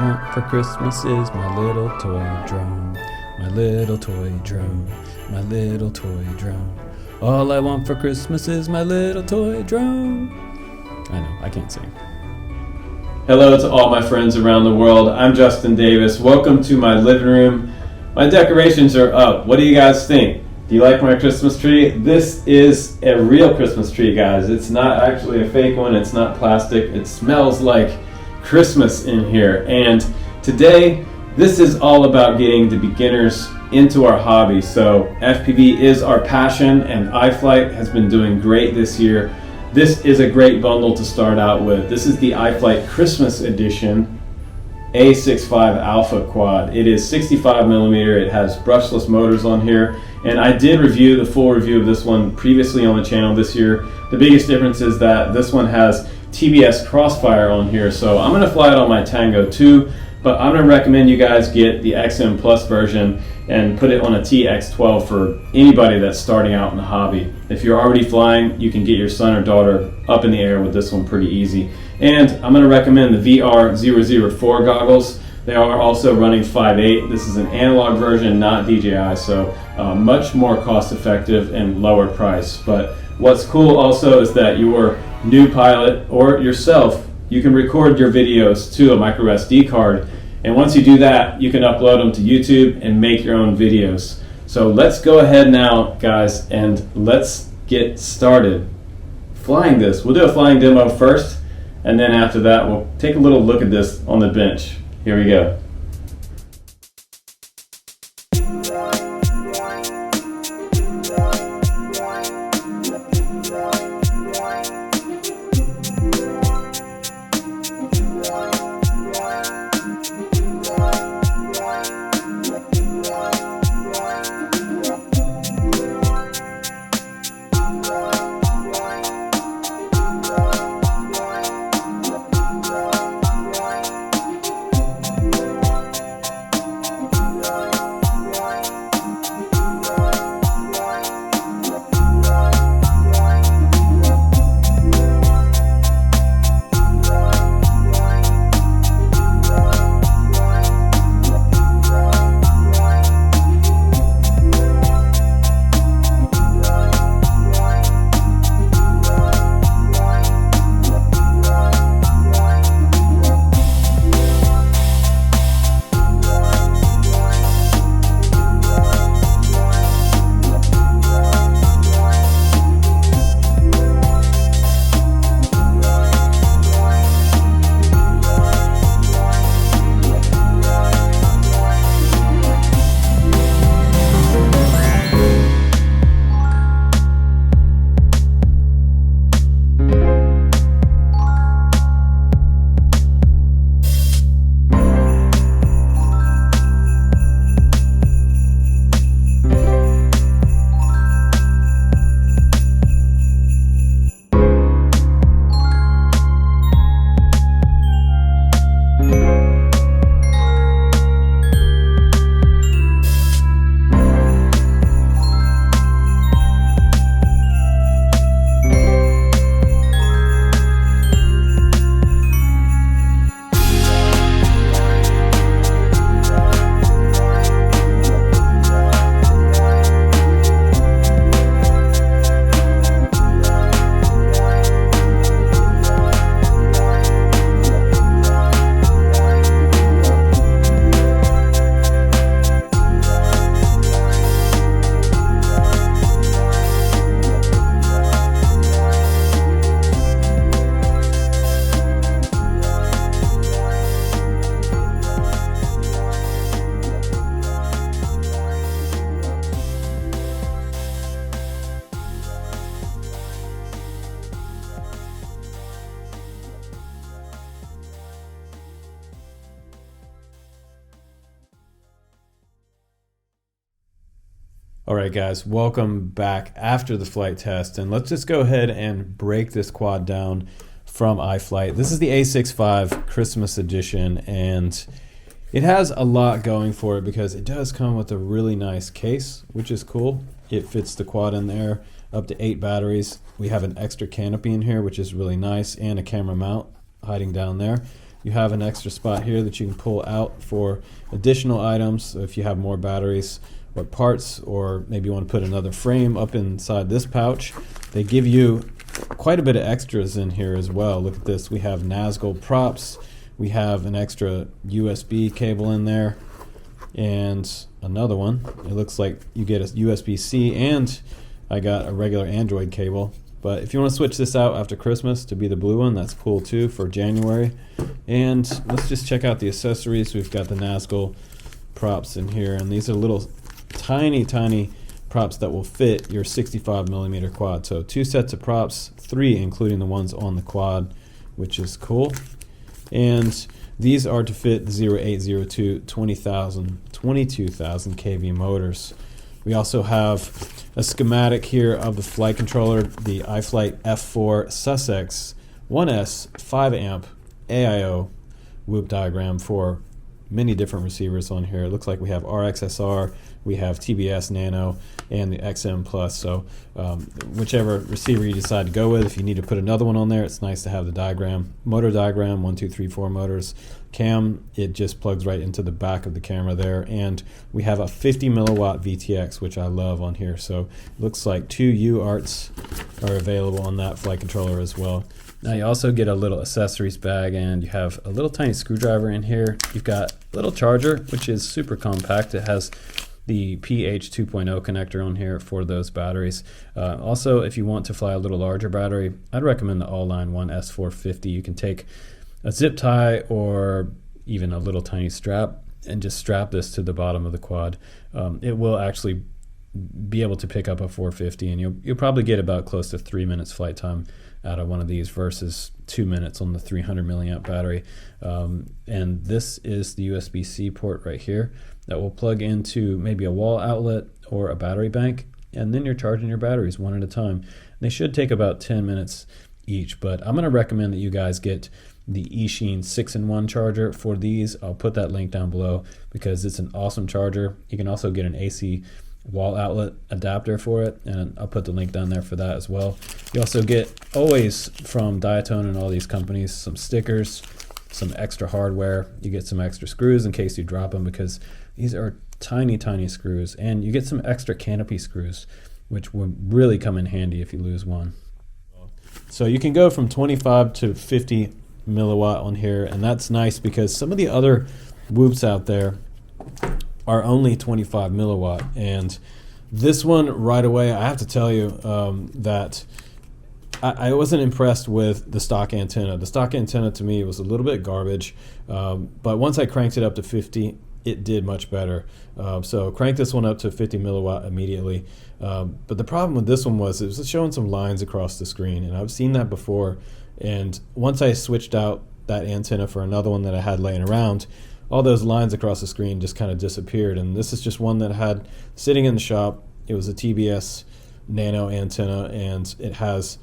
want for Christmas is my little toy drone. My little toy drone. My little toy drone. All I want for Christmas is my little toy drone. I know, I can't sing. Hello to all my friends around the world. I'm Justin Davis. Welcome to my living room. My decorations are up. What do you guys think? Do you like my Christmas tree? This is a real Christmas tree, guys. It's not actually a fake one. It's not plastic. It smells like Christmas in here. And today, this is all about getting the beginners into our hobby. So FPV is our passion, and iFlight has been doing great this year. This is a great bundle to start out with. This is the iFlight Christmas Edition A65 Alpha Quad. It is 65 millimeter. It has brushless motors on here. And I did review the full review of this one previously on the channel this year. The biggest difference is that this one has TBS Crossfire on here. So I'm gonna fly it on my Tango 2, but I'm gonna recommend you guys get the XM Plus version and put it on a TX12 for anybody that's starting out in the hobby. If you're already flying, you can get your son or daughter up in the air with this one pretty easy. And I'm gonna recommend the VR004 goggles. They are also running 5.8. This is an analog version, not DJI, so much more cost effective and lower price. But what's cool also is that your new pilot or yourself, you can record your videos to a micro SD card. And once you do that, you can upload them to YouTube and make your own videos. So let's go ahead now, guys, and let's get started flying this. We'll do a flying demo first, and then after that, we'll take a little look at this on the bench. Here we go. All right, guys, welcome back after the flight test, and let's just go ahead and break this quad down from iFlight. This is the A65 Christmas Edition, and it has a lot going for it because it does come with a really nice case, which is cool. It fits the quad in there, up to 8 batteries. We have an extra canopy in here, which is really nice, and a camera mount hiding down there. you have an extra spot here that you can pull out for additional items. So if you have more batteries or parts, or maybe you want to put another frame up inside this pouch, they give you quite a bit of extras in here as well. Look at this. We have Nazgul props. We have an extra USB cable in there and another one. It looks like you get a USB-C, and I got a regular Android cable. But if you want to switch this out after Christmas to be the blue one, that's cool too for January. And let's just check out the accessories. We've got the Nazgul props in here, and these are little tiny props that will fit your 65mm quad. So 2 sets of props, 3 including the ones on the quad, which is cool. And these are to fit the 0802 22,000 kV motors. We also have a schematic here of the flight controller, the iFlight F4 Sussex 1S 5 amp AIO whoop diagram for many different receivers on here. It looks like we have RXSR, we have TBS Nano, and the XM Plus. So whichever receiver you decide to go with, if you need to put another one on there, it's nice to have the diagram, motor diagram, 1, 2, 3, 4 motors. Cam, it just plugs right into the back of the camera there. And we have a 50 milliwatt VTX, which I love on here. So it looks like 2 UARTs are available on that flight controller as well. Now you also get a little accessories bag, and you have a little tiny screwdriver in here. You've got a little charger, which is super compact. It has the PH 2.0 connector on here for those batteries. Also, if you want to fly a little larger battery, I'd recommend the All-Line One S450. You can take a zip tie or even a little tiny strap and just strap this to the bottom of the quad. It will actually be able to pick up a 450, and you'll probably get about close to 3 minutes flight time out of one of these versus 2 minutes on the 300 milliamp battery. And this is the USB-C port right here that will plug into maybe a wall outlet or a battery bank, and then you're charging your batteries one at a time. They should take about 10 minutes each, but I'm going to recommend that you guys get the eSheen 6-in-1 charger for these. I'll put that link down below because it's an awesome charger. You can also get an AC wall outlet adapter for it, and I'll put the link down there for that as well. You also get always from Diatone and all these companies some stickers, some extra hardware. You get some extra screws in case you drop them, because these are tiny screws, and you get some extra canopy screws, which will really come in handy if you lose one. So you can go from 25 to 50 milliwatt on here, and that's nice because some of the other whoops out there are only 25 milliwatt, and this one right away, I have to tell you that I wasn't impressed with the stock antenna. The stock antenna to me was a little bit garbage, but once I cranked it up to 50, it did much better. So crank this one up to 50 milliwatt immediately. But the problem with this one was it was showing some lines across the screen, and I've seen that before. And once I switched out that antenna for another one that I had laying around, all those lines across the screen just kind of disappeared. And this is just one that I had sitting in the shop. It was a TBS Nano antenna, and it has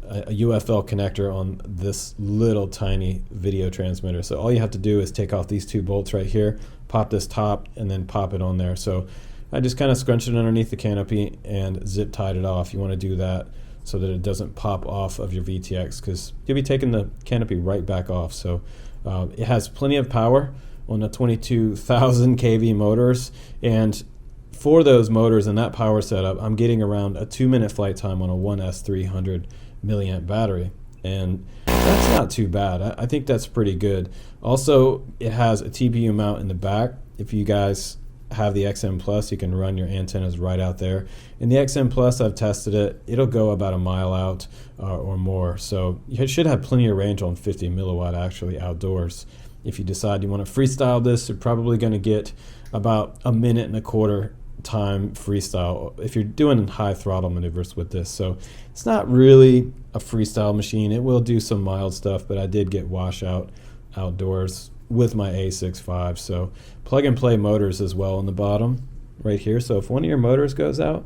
a UFL connector on this little tiny video transmitter. So all you have to do is take off these 2 bolts right here, pop this top, and then pop it on there. So I just kind of scrunched it underneath the canopy and zip tied it off. You want to do that so that it doesn't pop off of your VTX, because you'll be taking the canopy right back off. So it has plenty of power on the 22,000 kV motors, and for those motors and that power setup, I'm getting around a 2-minute flight time on a 1S 300 milliamp battery, and that's not too bad. I think that's pretty good. Also, it has a TPU mount in the back. If you guys have the XM Plus, you can run your antennas right out there. In the XM Plus, I've tested it. It'll go about a mile out or more, so you should have plenty of range on 50 milliwatt actually outdoors. If you decide you want to freestyle this, you're probably going to get about 1.25 minutes time freestyle if you're doing high throttle maneuvers with this. So it's not really a freestyle machine. It will do some mild stuff, but I did get washout outdoors with my A65. So plug and play motors as well on the bottom right here. So if one of your motors goes out,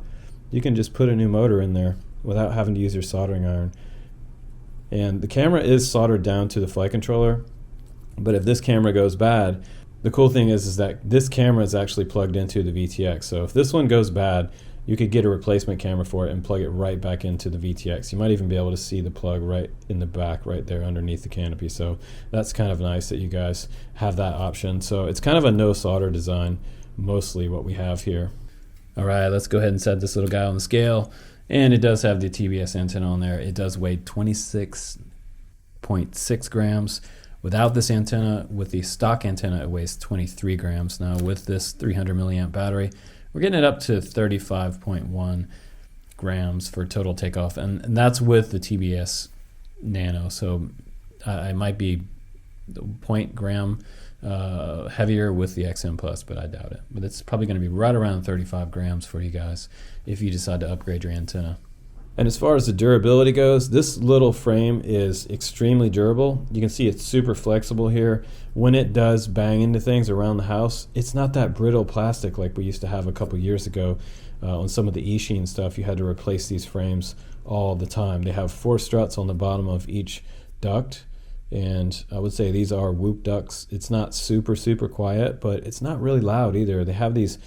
you can just put a new motor in there without having to use your soldering iron. And the camera is soldered down to the flight controller, but if this camera goes bad, the cool thing is that this camera is actually plugged into the VTX. So if this one goes bad, you could get a replacement camera for it and plug it right back into the VTX. You might even be able to see the plug right in the back right there underneath the canopy. So that's kind of nice that you guys have that option. So it's kind of a no solder design, mostly what we have here. All right, let's go ahead and set this little guy on the scale. And it does have the TBS antenna on there. It does weigh 26.6 grams. Without this antenna, with the stock antenna, it weighs 23 grams. Now with this 300 milliamp battery, we're getting it up to 35.1 grams for total takeoff. And that's with the TBS Nano. So I might be 0.1 gram heavier with the XM Plus, but I doubt it. But it's probably going to be right around 35 grams for you guys if you decide to upgrade your antenna. And as far as the durability goes, this little frame is extremely durable. You can see it's super flexible here. When it does bang into things around the house, it's not that brittle plastic like we used to have a couple years ago. On some of the e-sheen stuff, you had to replace these frames all the time. They have 4 struts on the bottom of each duct, and I would say these are whoop ducts. It's not super quiet, but it's not really loud either. They have these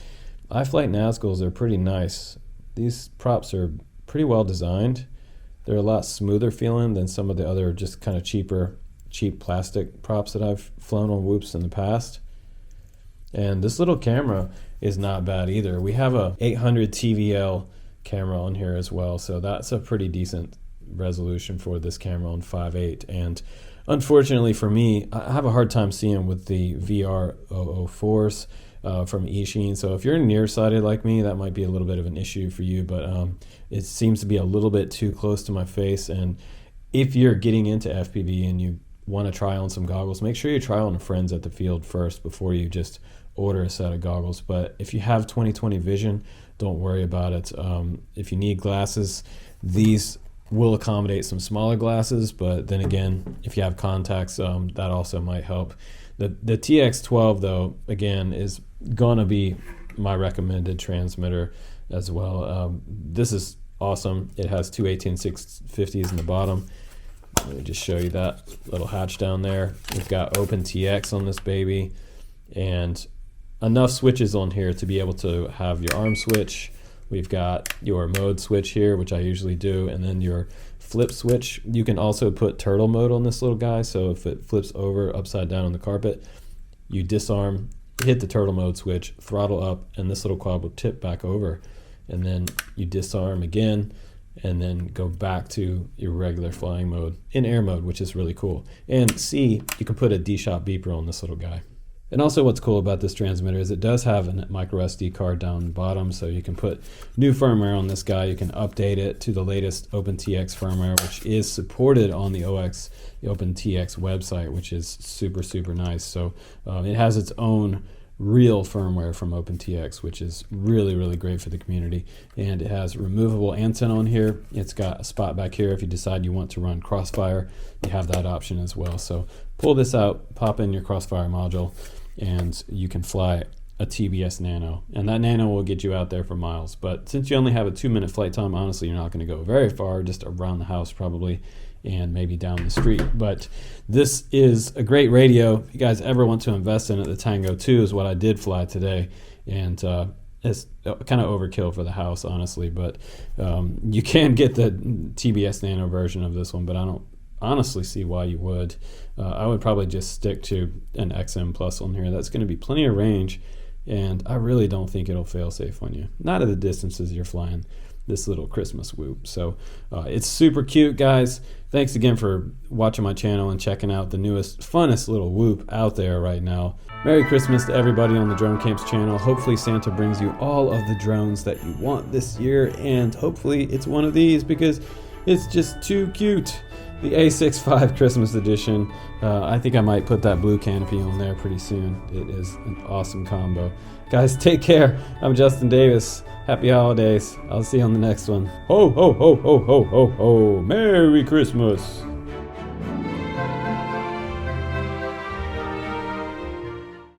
iFlight Nazguls. They're pretty nice. These props are pretty well designed. They're a lot smoother feeling than some of the other just kind of cheap plastic props that I've flown on whoops in the past. And this little camera is not bad either. We have a 800 TVL camera on here as well, so that's a pretty decent resolution for this camera on 5.8. And unfortunately for me, I have a hard time seeing with the VR004s from e-sheen. So if you're nearsighted like me, that might be a little bit of an issue for you, but it seems to be a little bit too close to my face. And if you're getting into FPV and you want to try on some goggles, make sure you try on friends at the field first before you just order a set of goggles. But if you have 20/20 vision, don't worry about it. If you need glasses, these will accommodate some smaller glasses, but then again, if you have contacts, that also might help. The TX12 though, again, is gonna be my recommended transmitter as well. This is awesome. It has two 18650s in the bottom. Let me just show you that little hatch down there. We've got open TX on this baby, and enough switches on here to be able to have your arm switch. We've got your mode switch here, which I usually do, and then your flip switch. You can also put turtle mode on this little guy, so if it flips over upside down on the carpet, you disarm, hit the turtle mode switch, throttle up, and this little quad will tip back over, and then you disarm again, and then go back to your regular flying mode in air mode, which is really cool. And C, you can put a D-Shot beeper on this little guy. And also what's cool about this transmitter is it does have a micro SD card down the bottom, so you can put new firmware on this guy. You can update it to the latest OpenTX firmware, which is supported on the OpenTX website, which is super nice. So it has its own real firmware from OpenTX, which is really great for the community. And it has removable antenna on here. It's got a spot back here if you decide you want to run Crossfire. You have that option as well. So pull this out, pop in your Crossfire module, and you can fly a TBS Nano, and that Nano will get you out there for miles. But since you only have a 2-minute flight time, honestly, you're not going to go very far, just around the house probably, and maybe down the street. But this is a great radio. If you guys ever want to invest in it, the Tango 2 is what I did fly today, and it's kind of overkill for the house, honestly. But you can get the TBS Nano version of this one, but I don't honestly see why you would. I would probably just stick to an XM Plus on here. That's going to be plenty of range, and I really don't think it'll fail safe on you. Not at the distances you're flying this little Christmas whoop. So it's super cute, guys. Thanks again for watching my channel and checking out the newest, funnest little whoop out there right now. Merry Christmas to everybody on the Drone Camps channel. Hopefully Santa brings you all of the drones that you want this year, and hopefully it's one of these because it's just too cute. The A65 Christmas edition. I think I might put that blue canopy on there pretty soon. It is an awesome combo. Guys, take care. I'm Justin Davis. Happy holidays. I'll see you on the next one. Ho, ho, ho, ho, ho, ho, ho. Merry Christmas.